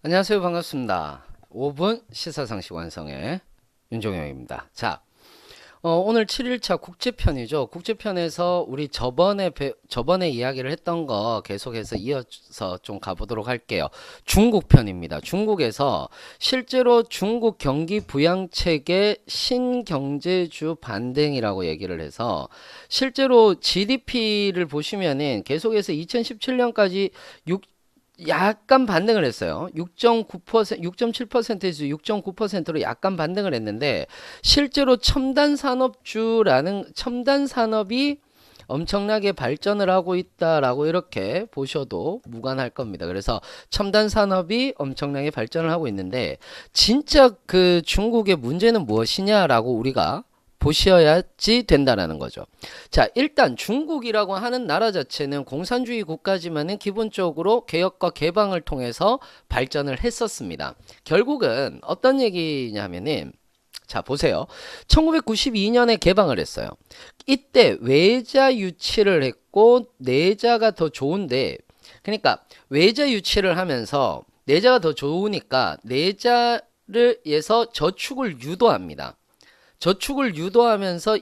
안녕하세요. 반갑습니다. 5분 시사상식 완성의 윤종영입니다. 자, 오늘 7일차 국제편이죠. 국제편에서 우리 저번에 이야기를 했던 거 계속해서 이어서 좀 가보도록 할게요. 중국편입니다. 중국에서 실제로 중국 경기 부양책의 신경제주 반등이라고 얘기를 해서 실제로 GDP를 보시면은 계속해서 2017년까지 약간 반등을 했어요. 6.9%, 6.7%에서 6.9%로 약간 반등을 했는데 실제로 첨단 산업이 엄청나게 발전을 하고 있다라고 이렇게 보셔도 무관할 겁니다. 그래서 첨단 산업이 엄청나게 발전을 하고 있는데 진짜 그 중국의 문제는 무엇이냐라고 우리가 보셔야지 된다라는 거죠. 자, 일단 중국이라고 하는 나라 자체는 공산주의 국가지만은 기본적으로 개혁과 개방을 통해서 발전을 했었습니다. 결국은 어떤 얘기냐면은 자, 보세요. 1992년에 개방을 했어요. 이때 외자 유치를 했고 내자가 더 좋은데 그러니까 외자 유치를 하면서 내자가 더 좋으니까 내자를 해서 저축을 유도합니다. 저축을 유도하면서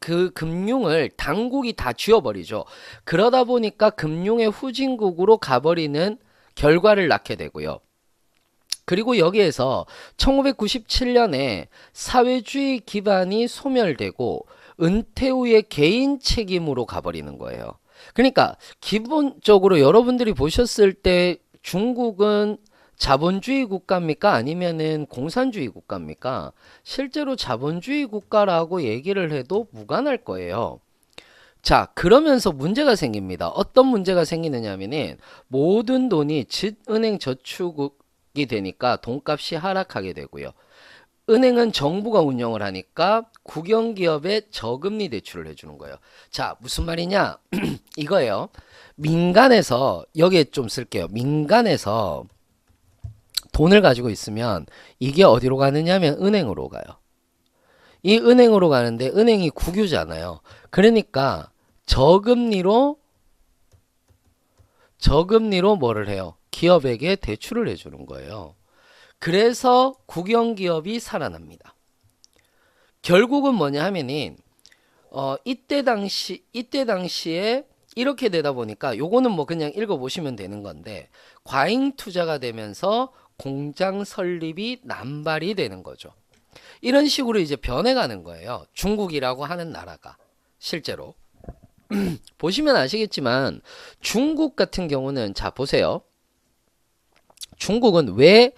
그 금융을 당국이 다 쥐어버리죠. 그러다 보니까 금융의 후진국으로 가버리는 결과를 낳게 되고요. 그리고 여기에서 1997년에 사회주의 기반이 소멸되고 은퇴 후에 개인 책임으로 가버리는 거예요. 그러니까 기본적으로 여러분들이 보셨을 때 중국은 자본주의 국가입니까? 아니면은 공산주의 국가입니까? 실제로 자본주의 국가라고 얘기를 해도 무관할 거예요. 자, 그러면서 문제가 생깁니다. 어떤 문제가 생기느냐면은 모든 돈이 은행 저축이 되니까 돈값이 하락하게 되고요. 은행은 정부가 운영을 하니까 국영기업에 저금리 대출을 해주는 거예요. 자, 무슨 말이냐? 이거예요. 민간에서, 여기에 좀 쓸게요. 민간에서 돈을 가지고 있으면 이게 어디로 가느냐면 은행으로 가요. 이 은행으로 가는데 은행이 국유잖아요. 그러니까 저금리로 뭐를 해요? 기업에게 대출을 해주는 거예요. 그래서 국영기업이 살아납니다. 결국은 뭐냐 하면은 이때 당시에 이렇게 되다 보니까 요거는 뭐 그냥 읽어보시면 되는 건데 과잉 투자가 되면서 공장 설립이 남발이 되는 거죠. 이런 식으로 이제 변해가는 거예요. 중국이라고 하는 나라가 실제로 보시면 아시겠지만 중국 같은 경우는 자 보세요. 중국은 왜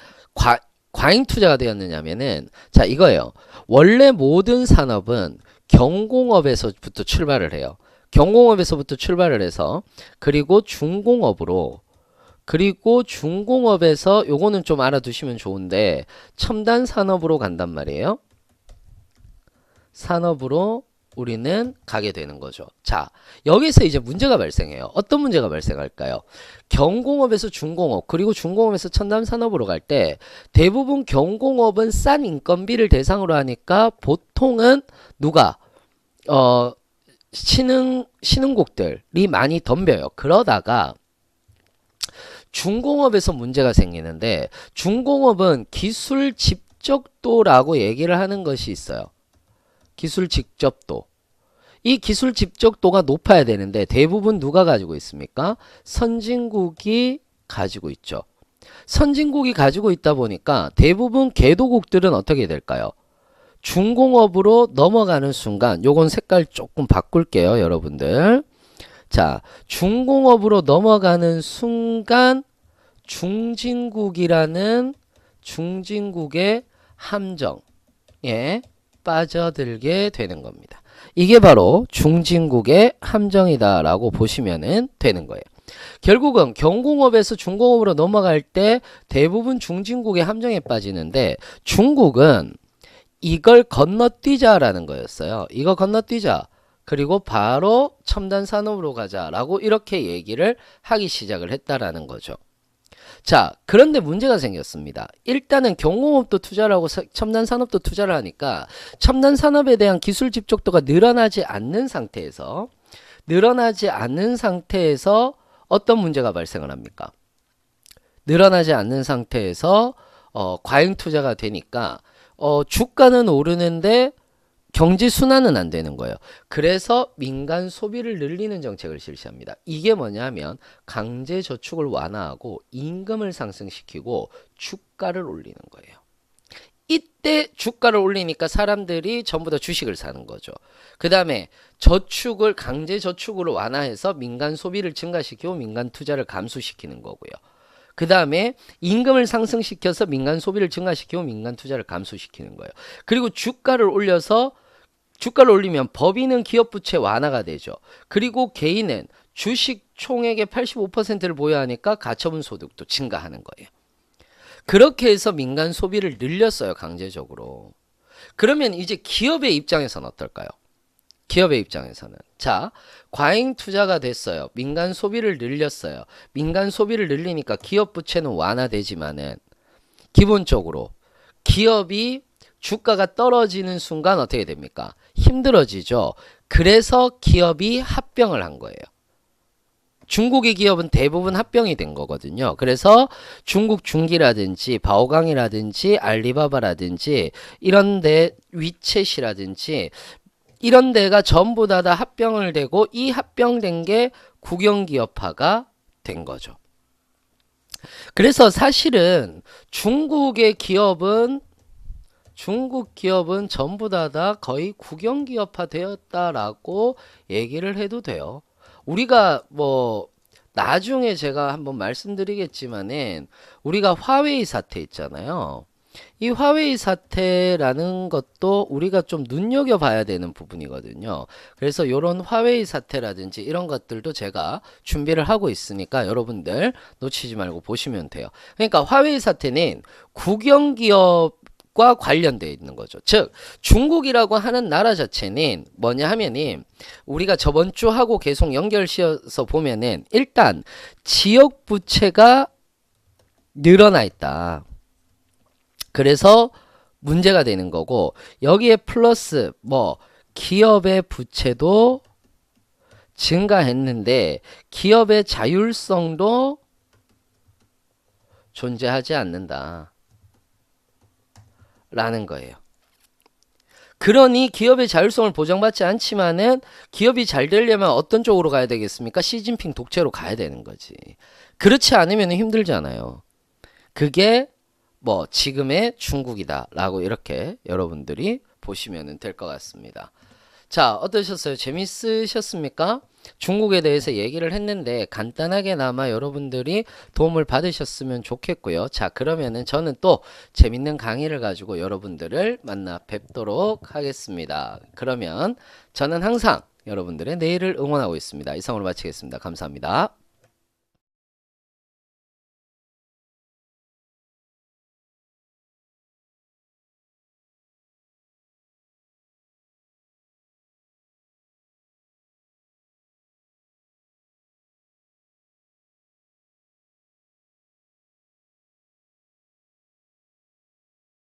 과잉 투자가 되었느냐면은 자 이거예요. 원래 모든 산업은 경공업에서부터 출발을 해요. 경공업에서부터 출발을 해서 그리고 중공업에서 요거는 좀 알아두시면 좋은데 첨단 산업으로 간단 말이에요. 산업으로 우리는 가게 되는 거죠. 자, 여기서 이제 문제가 발생해요. 어떤 문제가 발생할까요? 경공업에서 중공업, 그리고 중공업에서 첨단 산업으로 갈 때 대부분 경공업은 싼 인건비를 대상으로 하니까 보통은 누가 신흥국들이 많이 덤벼요. 그러다가 중공업에서 문제가 생기는데 중공업은 기술 집적도라고 얘기를 하는 것이 있어요. 기술 집적도. 이 기술 집적도가 높아야 되는데 대부분 누가 가지고 있습니까? 선진국이 가지고 있죠. 선진국이 가지고 있다 보니까 대부분 개도국들은 어떻게 될까요? 중공업으로 넘어가는 순간 요건 색깔 조금 바꿀게요, 여러분들. 자, 중공업으로 넘어가는 순간 중진국의 함정에 빠져들게 되는 겁니다. 이게 바로 중진국의 함정이다라고 보시면 되는 거예요. 결국은 경공업에서 중공업으로 넘어갈 때 대부분 중진국의 함정에 빠지는데 중국은 이걸 건너뛰자라는 거였어요. 이거 건너뛰자. 그리고 바로 첨단 산업으로 가자라고 이렇게 얘기를 하기 시작을 했다라는 거죠. 자, 그런데 문제가 생겼습니다. 일단은 경공업도 투자를 하고 첨단 산업도 투자를 하니까 첨단 산업에 대한 기술 집적도가 늘어나지 않는 상태에서 어떤 문제가 발생을 합니까? 늘어나지 않는 상태에서 과잉 투자가 되니까 주가는 오르는데 경제 순환은 안 되는 거예요. 그래서 민간 소비를 늘리는 정책을 실시합니다. 이게 뭐냐면 강제 저축을 완화하고 임금을 상승시키고 주가를 올리는 거예요. 이때 주가를 올리니까 사람들이 전부 다 주식을 사는 거죠. 그 다음에 저축을 강제 저축으로 완화해서 민간 소비를 증가시키고 민간 투자를 감소시키는 거고요. 그 다음에 임금을 상승시켜서 민간 소비를 증가시키고 민간 투자를 감소시키는 거예요. 그리고 주가를 올리면 법인은 기업 부채 완화가 되죠. 그리고 개인은 주식 총액의 85%를 보유하니까 가처분 소득도 증가하는 거예요. 그렇게 해서 민간 소비를 늘렸어요, 강제적으로. 그러면 이제 기업의 입장에서는 어떨까요? 기업의 입장에서는 자, 과잉 투자가 됐어요. 민간 소비를 늘렸어요. 민간 소비를 늘리니까 기업 부채는 완화되지만은 기본적으로 기업이 주가가 떨어지는 순간 어떻게 됩니까? 힘들어지죠. 그래서 기업이 합병을 한 거예요. 중국의 기업은 대부분 합병이 된 거거든요. 그래서 중국 중기라든지 바오강이라든지 알리바바라든지 이런데 위챗이라든지 이런 데가 전부 다 합병을 되고 이 합병된 게 국영기업화가 된 거죠. 그래서 사실은 중국 기업은 전부 다 거의 국영기업화 되었다라고 얘기를 해도 돼요. 우리가 뭐 나중에 제가 한번 말씀드리겠지만은 우리가 화웨이 사태 있잖아요. 이 화웨이 사태라는 것도 우리가 좀 눈여겨봐야 되는 부분이거든요. 그래서 이런 화웨이 사태라든지 이런 것들도 제가 준비를 하고 있으니까 여러분들 놓치지 말고 보시면 돼요. 그러니까 화웨이 사태는 국영기업과 관련되어 있는 거죠. 즉 중국이라고 하는 나라 자체는 뭐냐 하면은 우리가 저번 주 하고 계속 연결시어서 보면은 일단 지역 부채가 늘어나 있다. 그래서 문제가 되는 거고 여기에 플러스 뭐 기업의 부채도 증가했는데 기업의 자율성도 존재하지 않는다 라는 거예요. 그러니 기업의 자율성을 보장받지 않지만은 기업이 잘 되려면 어떤 쪽으로 가야 되겠습니까? 시진핑 독재로 가야 되는 거지. 그렇지 않으면 힘들잖아요. 그게 뭐 지금의 중국이다 라고 이렇게 여러분들이 보시면 될 것 같습니다. 자, 어떠셨어요? 재밌으셨습니까? 중국에 대해서 얘기를 했는데 간단하게나마 여러분들이 도움을 받으셨으면 좋겠고요. 자, 그러면은 저는 또 재밌는 강의를 가지고 여러분들을 만나 뵙도록 하겠습니다. 그러면 저는 항상 여러분들의 내일을 응원하고 있습니다. 이상으로 마치겠습니다. 감사합니다.